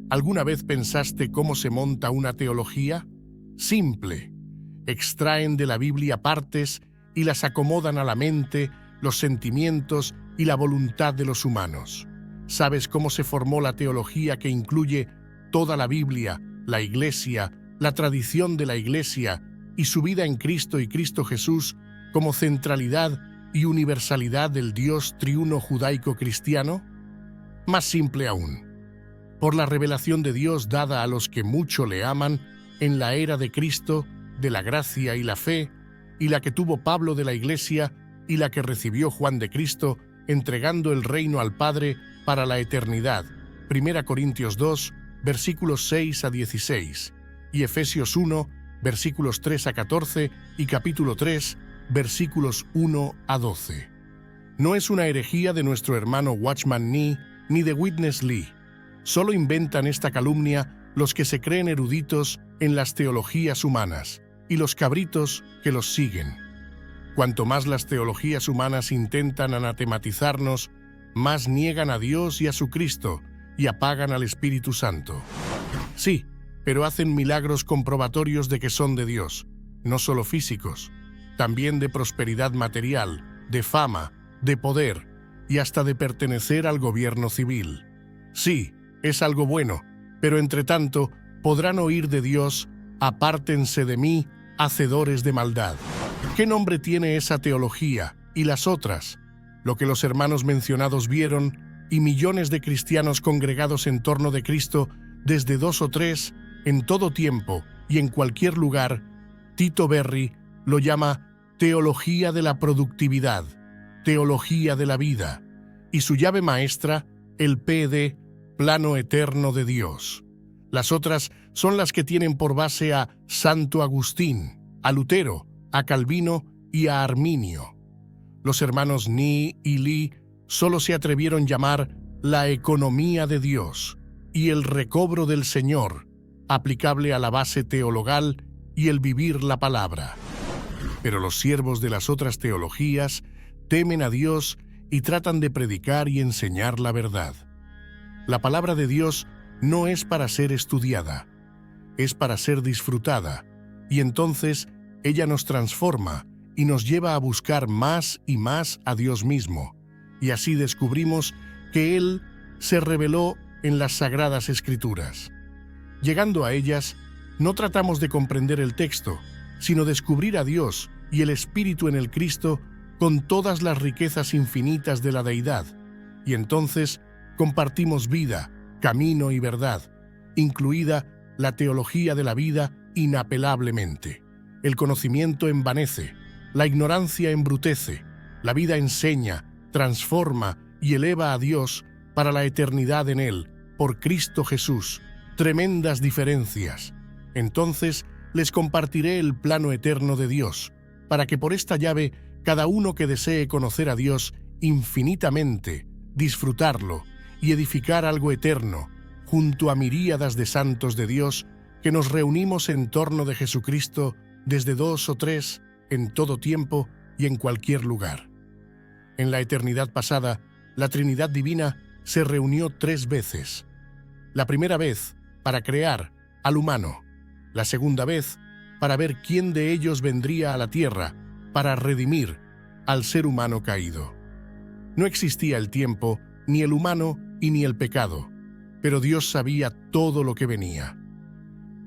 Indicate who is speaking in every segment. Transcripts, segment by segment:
Speaker 1: ¿Alguna vez pensaste cómo se monta una teología? Simple. Extraen de la Biblia partes y las acomodan a la mente, los sentimientos y la voluntad de los humanos. ¿Sabes cómo se formó la teología que incluye toda la Biblia, la Iglesia, la tradición de la Iglesia y su vida en Cristo y Cristo Jesús como centralidad y universalidad del Dios triuno judaico-cristiano? Más simple aún. Por la revelación de Dios dada a los que mucho le aman en la era de Cristo, de la gracia y la fe, y la que tuvo Pablo de la Iglesia y la que recibió Juan de Cristo, entregando el reino al Padre para la eternidad. 1 Corintios 2, versículos 6 a 16, y Efesios 1, versículos 3 a 14, y capítulo 3, versículos 1 a 12. No es una herejía de nuestro hermano Watchman Nee ni de Witness Lee. Solo inventan esta calumnia los que se creen eruditos en las teologías humanas y los cabritos que los siguen. Cuanto más las teologías humanas intentan anatematizarnos, más niegan a Dios y a su Cristo y apagan al Espíritu Santo. Sí, pero hacen milagros comprobatorios de que son de Dios, no solo físicos, también de prosperidad material, de fama, de poder y hasta de pertenecer al gobierno civil. Sí, es algo bueno, pero entre tanto podrán oír de Dios: apártense de mí, hacedores de maldad. ¿Qué nombre tiene esa teología y las otras? Lo que los hermanos mencionados vieron y millones de cristianos congregados en torno de Cristo desde 2 o 3, en todo tiempo y en cualquier lugar, Tito Berry lo llama teología de la productividad, teología de la vida, y su llave maestra, el PD, plano eterno de Dios. Las otras son las que tienen por base a Santo Agustín, a Lutero, a Calvino y a Arminio. Los hermanos Nee y Lee solo se atrevieron a llamar la economía de Dios y el recobro del Señor, aplicable a la base teologal y el vivir la palabra. Pero los siervos de las otras teologías temen a Dios y tratan de predicar y enseñar la verdad. La palabra de Dios no es para ser estudiada, es para ser disfrutada, y entonces ella nos transforma y nos lleva a buscar más y más a Dios mismo, y así descubrimos que Él se reveló en las Sagradas Escrituras. Llegando a ellas, no tratamos de comprender el texto, sino descubrir a Dios y el Espíritu en el Cristo con todas las riquezas infinitas de la deidad, y entonces compartimos vida, camino y verdad, incluida la teología de la vida inapelablemente. El conocimiento envanece, la ignorancia embrutece, la vida enseña, transforma y eleva a Dios para la eternidad en Él, por Cristo Jesús. Tremendas diferencias. Entonces les compartiré el plano eterno de Dios, para que por esta llave cada uno que desee conocer a Dios infinitamente, disfrutarlo y edificar algo eterno, junto a miríadas de santos de Dios que nos reunimos en torno de Jesucristo desde 2 o 3, en todo tiempo y en cualquier lugar. En la eternidad pasada, la Trinidad Divina se reunió 3 veces. La primera vez para crear al humano, la segunda vez para ver quién de ellos vendría a la tierra para redimir al ser humano caído. No existía el tiempo, ni el humano y ni el pecado, pero Dios sabía todo lo que venía.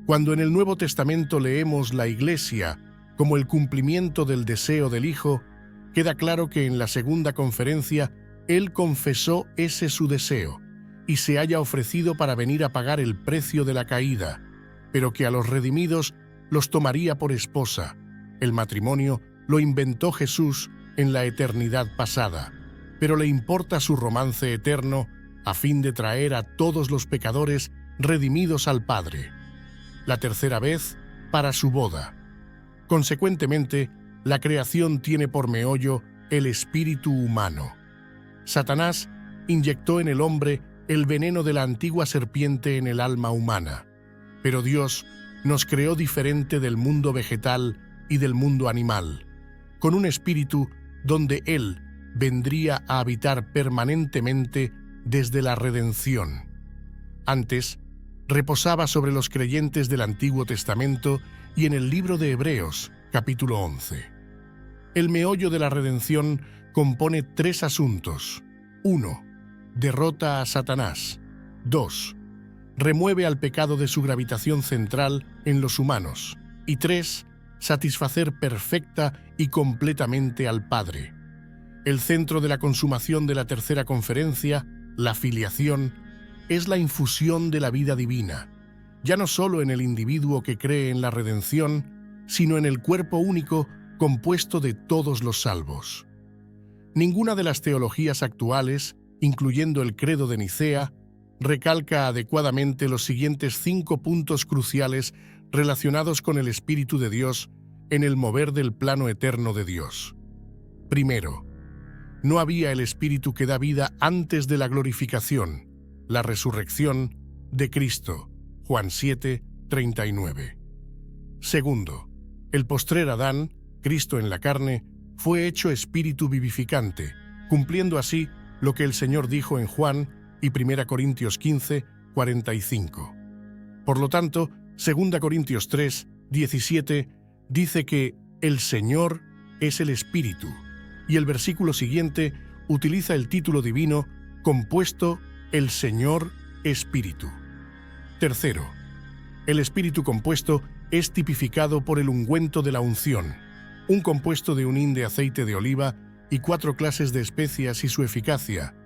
Speaker 1: Cuando en el Nuevo Testamento leemos la Iglesia como el cumplimiento del deseo del Hijo, queda claro que en la segunda conferencia Él confesó ese su deseo y se haya ofrecido para venir a pagar el precio de la caída, pero que a los redimidos los tomaría por esposa. El matrimonio lo inventó Jesús en la eternidad pasada, pero le importa su romance eterno a fin de traer a todos los pecadores redimidos al Padre. La tercera vez, para su boda. Consecuentemente, la creación tiene por meollo el espíritu humano. Satanás inyectó en el hombre el veneno de la antigua serpiente en el alma humana, pero Dios nos creó diferente del mundo vegetal y del mundo animal, con un espíritu donde Él vendría a habitar permanentemente desde la redención. Antes, reposaba sobre los creyentes del Antiguo Testamento y en el libro de Hebreos, capítulo 11. El meollo de la redención compone 3 asuntos. 1. Derrota a Satanás. 2. Remueve al pecado de su gravitación central en los humanos. Y 3. Satisfacer perfecta y completamente al Padre. El centro de la consumación de la tercera conferencia, la filiación, es la infusión de la vida divina, ya no solo en el individuo que cree en la redención, sino en el cuerpo único compuesto de todos los salvos. Ninguna de las teologías actuales, incluyendo el Credo de Nicea, recalca adecuadamente los siguientes 5 puntos cruciales relacionados con el Espíritu de Dios en el mover del plano eterno de Dios. Primero, no había el Espíritu que da vida antes de la glorificación, la resurrección de Cristo. Juan 7, 39. Segundo, el postrer Adán, Cristo en la carne, fue hecho espíritu vivificante, cumpliendo así lo que el Señor dijo en Juan y 1 Corintios 15, 45. Por lo tanto, 2 Corintios 3, 17 dice que el Señor es el Espíritu, y el versículo siguiente utiliza el título divino compuesto el Señor Espíritu. Tercero, el Espíritu compuesto es tipificado por el ungüento de la unción, un compuesto de un hin de aceite de oliva y 4 clases de especias y su eficacia,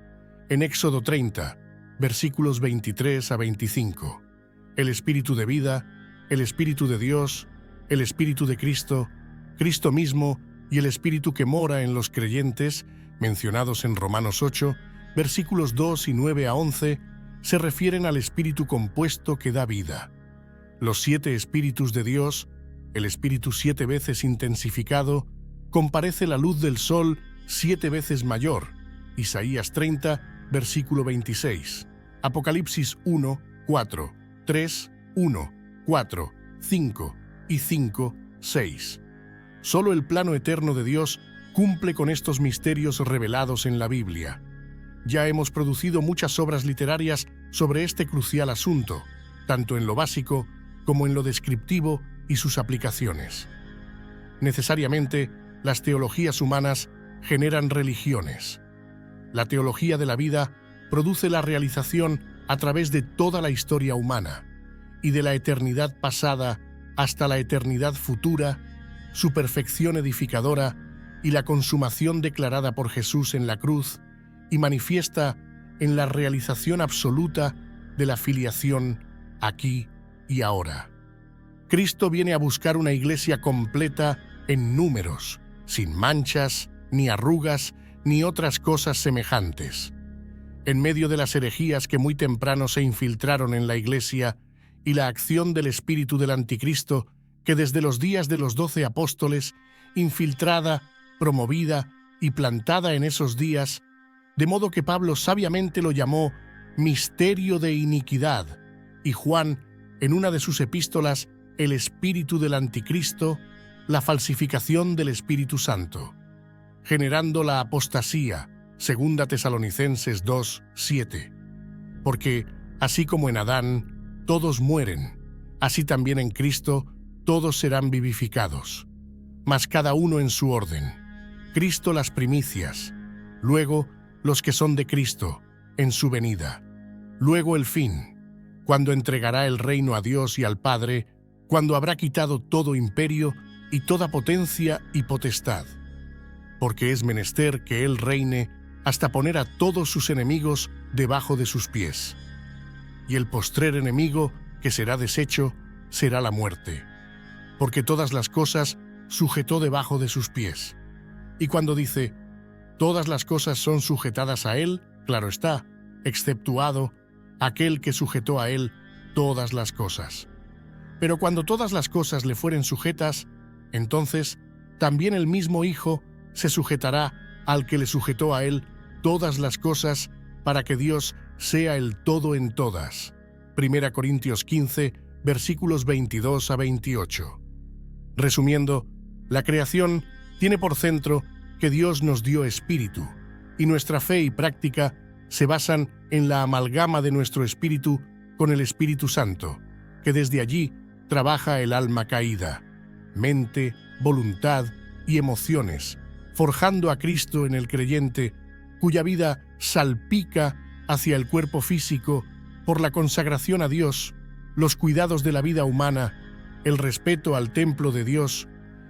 Speaker 1: en Éxodo 30, versículos 23 a 25. El Espíritu de vida, el Espíritu de Dios, el Espíritu de Cristo, Cristo mismo y el Espíritu que mora en los creyentes, mencionados en Romanos 8, versículos 2 y 9 a 11, se refieren al Espíritu compuesto que da vida. Los 7 Espíritus de Dios, el Espíritu 7 veces intensificado, comparece la luz del sol 7 veces mayor. Isaías 30, versículo 26. Apocalipsis 1, 4, 3, 1, 4, 5 y 5, 6. Solo el plano eterno de Dios cumple con estos misterios revelados en la Biblia. Ya hemos producido muchas obras literarias sobre este crucial asunto, tanto en lo básico como en lo descriptivo y sus aplicaciones. Necesariamente, las teologías humanas generan religiones. La teología de la vida produce la realización a través de toda la historia humana, y de la eternidad pasada hasta la eternidad futura, su perfección edificadora y la consumación declarada por Jesús en la cruz, y manifiesta en la realización absoluta de la filiación aquí y ahora. Cristo viene a buscar una iglesia completa en números, sin manchas, ni arrugas, ni otras cosas semejantes. En medio de las herejías que muy temprano se infiltraron en la iglesia y la acción del espíritu del anticristo, que desde los días de los 12 apóstoles, infiltrada, promovida y plantada en esos días, de modo que Pablo sabiamente lo llamó misterio de iniquidad, y Juan, en una de sus epístolas, el espíritu del anticristo, la falsificación del Espíritu Santo, generando la apostasía, 2 Tesalonicenses 2, 7. Porque, así como en Adán, todos mueren, así también en Cristo, todos serán vivificados, mas cada uno en su orden. Cristo las primicias, luego los que son de Cristo, en su venida. Luego el fin, cuando entregará el reino a Dios y al Padre, cuando habrá quitado todo imperio y toda potencia y potestad. Porque es menester que Él reine hasta poner a todos sus enemigos debajo de sus pies. Y el postrer enemigo, que será deshecho, será la muerte. Porque todas las cosas sujetó debajo de sus pies. Y cuando dice, todas las cosas son sujetadas a Él, claro está, exceptuado aquel que sujetó a Él todas las cosas. Pero cuando todas las cosas le fueren sujetas, entonces también el mismo Hijo se sujetará al que le sujetó a Él todas las cosas, para que Dios sea el todo en todas. 1 Corintios 15, versículos 22 a 28. Resumiendo, la creación tiene por centro que Dios nos dio espíritu, y nuestra fe y práctica se basan en la amalgama de nuestro espíritu con el Espíritu Santo, que desde allí trabaja el alma caída, mente, voluntad y emociones, forjando a Cristo en el creyente, cuya vida salpica hacia el cuerpo físico por la consagración a Dios, los cuidados de la vida humana, el respeto al templo de Dios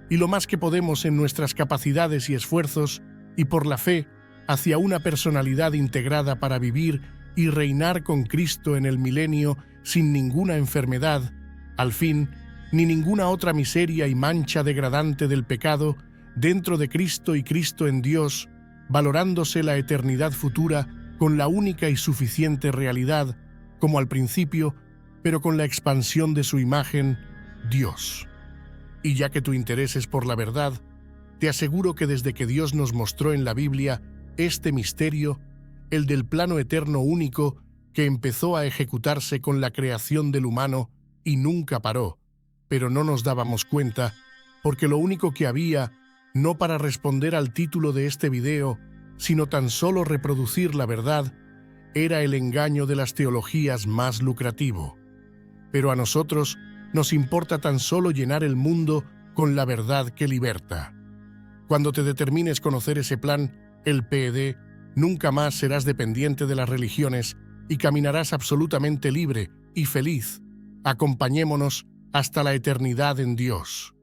Speaker 1: y lo más que podemos en nuestras capacidades y esfuerzos, y por la fe hacia una personalidad integrada para vivir y reinar con Cristo en el milenio sin ninguna enfermedad, al fin, ni ninguna otra miseria y mancha degradante del pecado dentro de Cristo y Cristo en Dios, valorándose la eternidad futura con la única y suficiente realidad, como al principio, pero con la expansión de su imagen, Dios. Y ya que tu interés es por la verdad, te aseguro que desde que Dios nos mostró en la Biblia este misterio, el del plano eterno único que empezó a ejecutarse con la creación del humano y nunca paró, pero no nos dábamos cuenta, porque lo único que había, no para responder al título de este video, sino tan solo reproducir la verdad, era el engaño de las teologías más lucrativo. Pero a nosotros nos importa tan solo llenar el mundo con la verdad que liberta. Cuando te determines conocer ese plan, el PED, nunca más serás dependiente de las religiones y caminarás absolutamente libre y feliz. Acompañémonos hasta la eternidad en Dios.